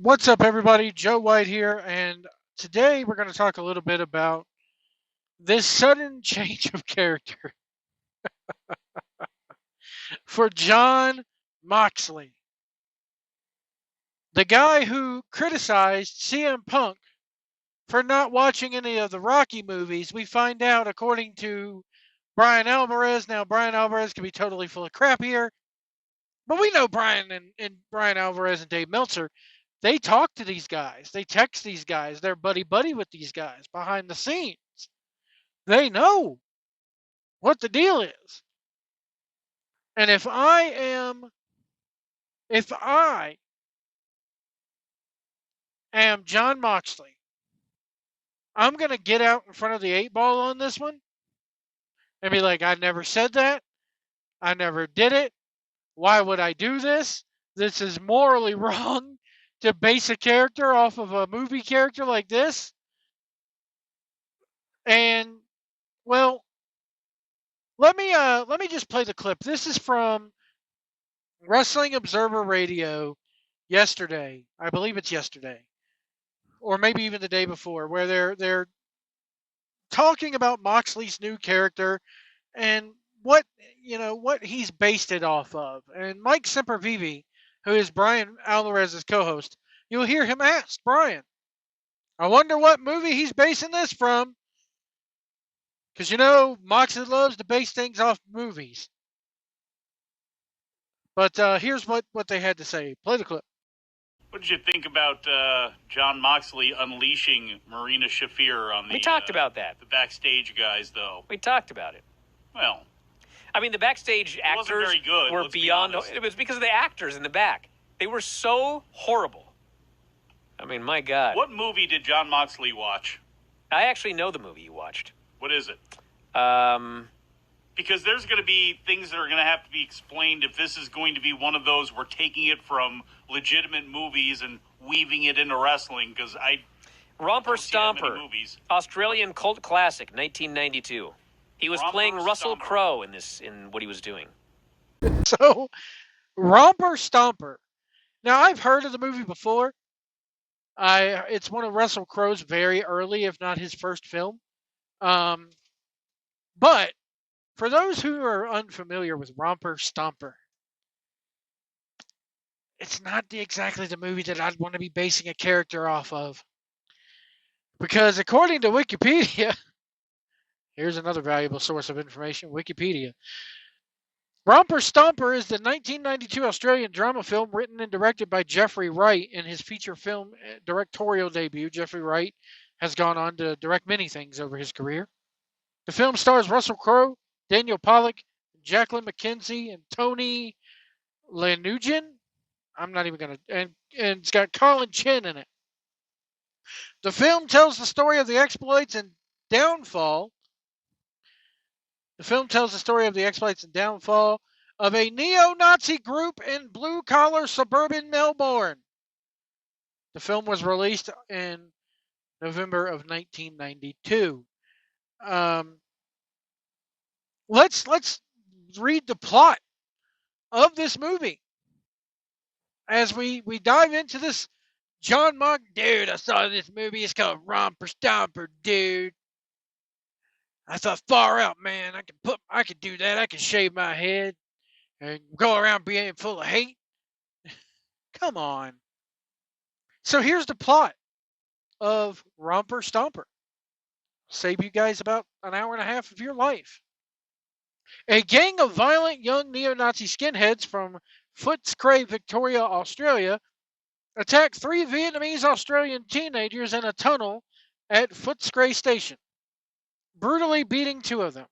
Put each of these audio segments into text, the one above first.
What's up, everybody? Joe White here, and today we're going to talk a little bit about this sudden change of character for Jon Moxley, the guy who criticized CM Punk for not watching any of the Rocky movies. We find out, according to Brian Alvarez, now Brian Alvarez can be totally full of crap here, but we know Brian and Brian Alvarez and Dave Meltzer. They talk to these guys, they text these guys, they're buddy buddy with these guys behind the scenes. They know what the deal is. And if I am Jon Moxley, I'm going to get out in front of the 8 ball on this one and be like, I never said that. I never did it. Why would I do this? This is morally wrong to base a character off of a movie character like this. And well, let me just play the clip. This is from Wrestling Observer Radio yesterday. I believe it's yesterday, or maybe even the day before, where they're talking about Moxley's new character and what he's based it off of. And Mike Sempervive, who is Brian Alvarez's co-host, you'll hear him ask Brian, I wonder what movie he's basing this from. Because Moxley loves to base things off movies. But here's what they had to say. Play the clip. What did you think about Jon Moxley unleashing Marina Shafir on the... We talked about that. The backstage guys, though. We talked about it. Well... I mean, the backstage actors very good, were beyond... It was because of the actors in the back. They were so horrible. I mean, my God. What movie did Jon Moxley watch? I actually know the movie you watched. What is it? Because there's going to be things that are going to have to be explained if this is going to be one of those we're taking it from legitimate movies and weaving it into wrestling, because Romper Stomper, Australian cult classic, 1992. He was playing Russell Crowe in what he was doing. So, Romper Stomper. Now, I've heard of the movie before. It's one of Russell Crowe's very early, if not his first film. But for those who are unfamiliar with Romper Stomper, it's not exactly the movie that I'd want to be basing a character off of. Because according to Wikipedia, here's another valuable source of information, Wikipedia. Romper Stomper is the 1992 Australian drama film written and directed by Jeffrey Wright. In his feature film directorial debut, Jeffrey Wright has gone on to direct many things over his career. The film stars Russell Crowe, Daniel Pollock, Jacqueline McKenzie, and Tony Lanugan. I'm not even going to... And it's got Colin Chin in it. The film tells the story of the exploits and downfall of a neo-Nazi group in blue-collar suburban Melbourne. The film was released in November of 1992. Let's read the plot of this movie as we dive into this. Jon Moxley, dude, I saw this movie. It's called Romper Stomper, dude. I thought, far out, man. I could do that. I could shave my head and go around being full of hate. Come on. So here's the plot of Romper Stomper. Save you guys about an hour and a half of your life. A gang of violent young neo-Nazi skinheads from Footscray, Victoria, Australia, attacked 3 Vietnamese Australian teenagers in a tunnel at Footscray Station, brutally beating 2 of them.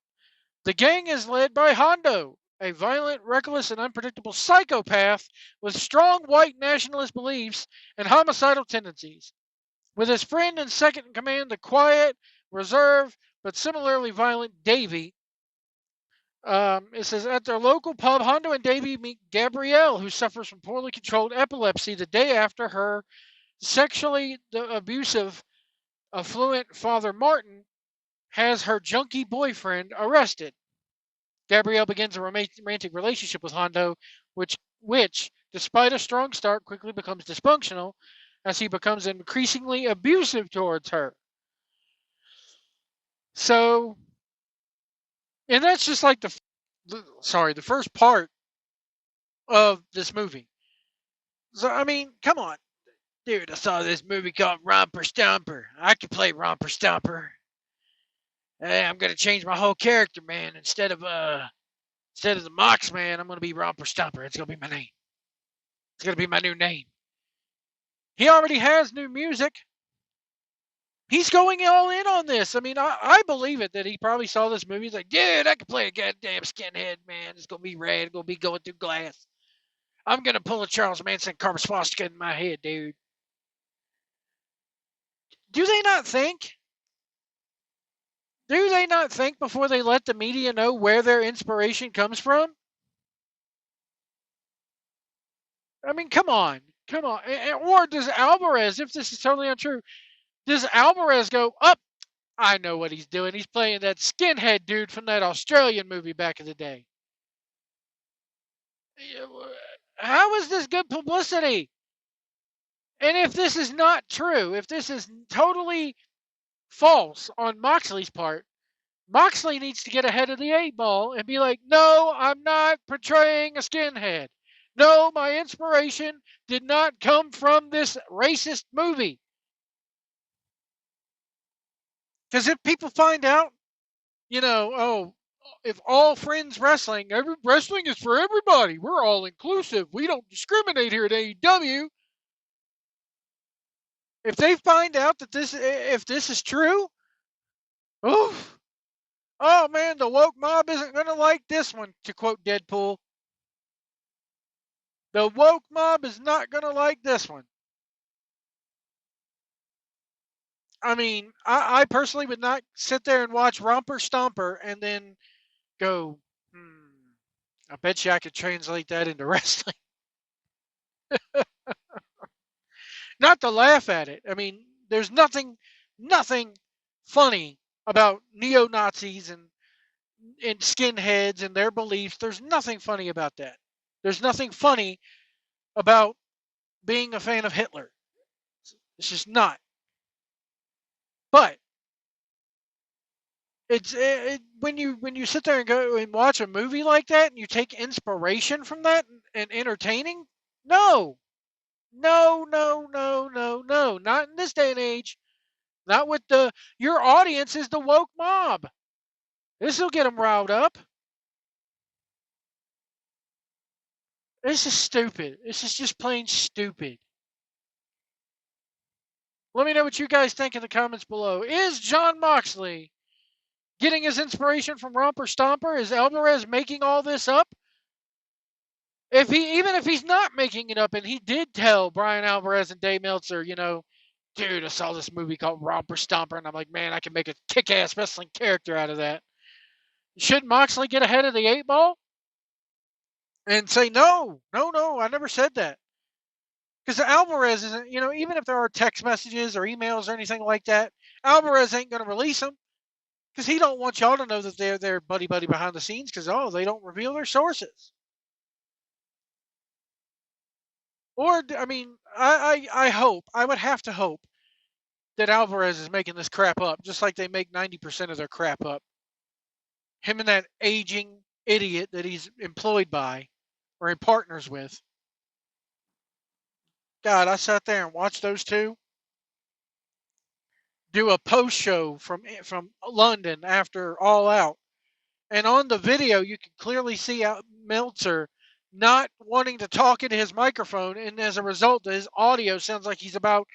The gang is led by Hondo, a violent, reckless, and unpredictable psychopath with strong white nationalist beliefs and homicidal tendencies. With his friend and second in command, the quiet, reserved, but similarly violent Davey. It says, at their local pub, Hondo and Davey meet Gabrielle, who suffers from poorly controlled epilepsy the day after her sexually abusive, affluent father Martin has her junkie boyfriend arrested. Gabrielle begins a romantic relationship with Hondo, which, despite a strong start, quickly becomes dysfunctional as he becomes increasingly abusive towards her. So, and that's just like the first part of this movie. So, I mean, come on. Dude, I saw this movie called Romper Stomper. I could play Romper Stomper. Hey, I'm gonna change my whole character, man. Instead of the Mox man, I'm gonna be Romper Stomper. It's gonna be my name. It's gonna be my new name. He already has new music. He's going all in on this. I mean, I believe it that he probably saw this movie. He's like, dude, I could play a goddamn skinhead, man. It's gonna be rad. It's gonna be going through glass. I'm gonna pull a Charles Manson karma swastika in my head, dude. Do they not think? Do they not think before they let the media know where their inspiration comes from? I mean, come on. Come on. Or does Alvarez, if this is totally untrue, does Alvarez go, up? I know what he's doing. He's playing that skinhead dude from that Australian movie back in the day. How is this good publicity? And if this is not true, if this is totally false on Moxley's part, Moxley needs to get ahead of the 8 ball and be like, no, I'm not portraying a skinhead. No, my inspiration did not come from this racist movie. Because if people find out, if all friends wrestling, wrestling is for everybody. We're all inclusive. We don't discriminate here at AEW. If they find out that if this is true, oof. Oh man, the woke mob isn't going to like this one, to quote Deadpool. The woke mob is not going to like this one. I mean, I personally would not sit there and watch Romper Stomper and then go, I bet you I could translate that into wrestling. Not to laugh at it. I mean, there's nothing funny about neo-Nazis and skinheads and their beliefs. There's nothing funny about that. There's nothing funny about being a fan of Hitler. It's just not. But it's when you sit there and go and watch a movie like that and you take inspiration from that and entertaining, no, not in this day and age. Not with your audience is the woke mob. This will get them riled up. This is stupid. This is just plain stupid. Let me know what you guys think in the comments below. Is Jon Moxley getting his inspiration from Romper Stomper? Is Alvarez making all this up? Even if he's not making it up, and he did tell Brian Alvarez and Dave Meltzer, dude, I saw this movie called Romper Stomper, and I'm like, man, I can make a kick-ass wrestling character out of that. Should Moxley get ahead of the 8 ball and say, no, I never said that? Because Alvarez isn't, even if there are text messages or emails or anything like that, Alvarez ain't going to release them because he don't want y'all to know that they're buddy behind the scenes because, they don't reveal their sources. Or, I mean, I would have to hope that Alvarez is making this crap up, just like they make 90% of their crap up. Him and that aging idiot that he's employed by or in partners with. God, I sat there and watched those two do a post show from London after All Out. And on the video, you can clearly see Meltzer not wanting to talk into his microphone. And as a result, his audio sounds like he's about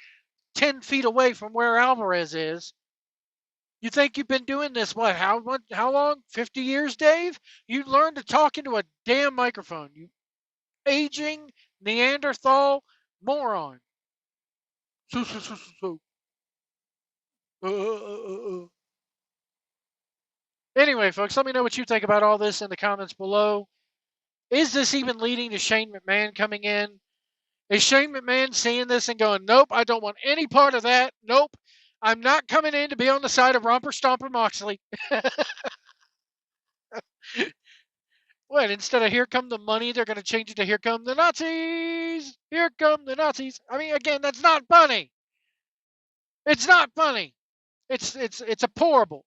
10 feet away from where Alvarez is. You think you've been doing this, how long? 50 years, Dave? You learned to talk into a damn microphone. You aging Neanderthal moron. Anyway, folks, let me know what you think about all this in the comments below. Is this even leading to Shane McMahon coming in? Is Shane McMahon seeing this and going, nope, I don't want any part of that. Nope, I'm not coming in to be on the side of Romper Stomper Moxley. What, instead of here come the money, they're going to change it to here come the Nazis? Here come the Nazis. I mean, again, that's not funny. It's not funny. It's abhorrible.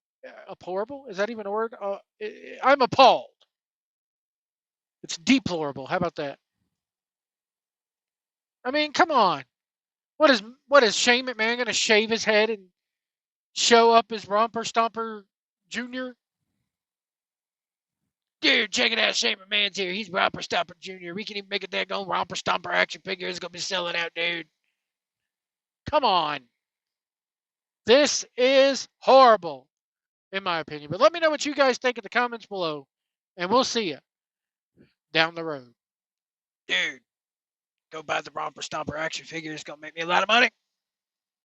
Abhorrible? Is that even a word? I'm appalled. It's deplorable. How about that? I mean, come on. What is Shane McMahon going to shave his head and show up as Romper Stomper Jr.? Dude, check it out. Shane McMahon's here. He's Romper Stomper Jr. We can even make a daggone Romper Stomper action figure. It's going to be selling out, dude. Come on. This is horrible, in my opinion. But let me know what you guys think in the comments below, and we'll see you down the road. Dude, go buy the Romper Stomper action figure. It's going to make me a lot of money.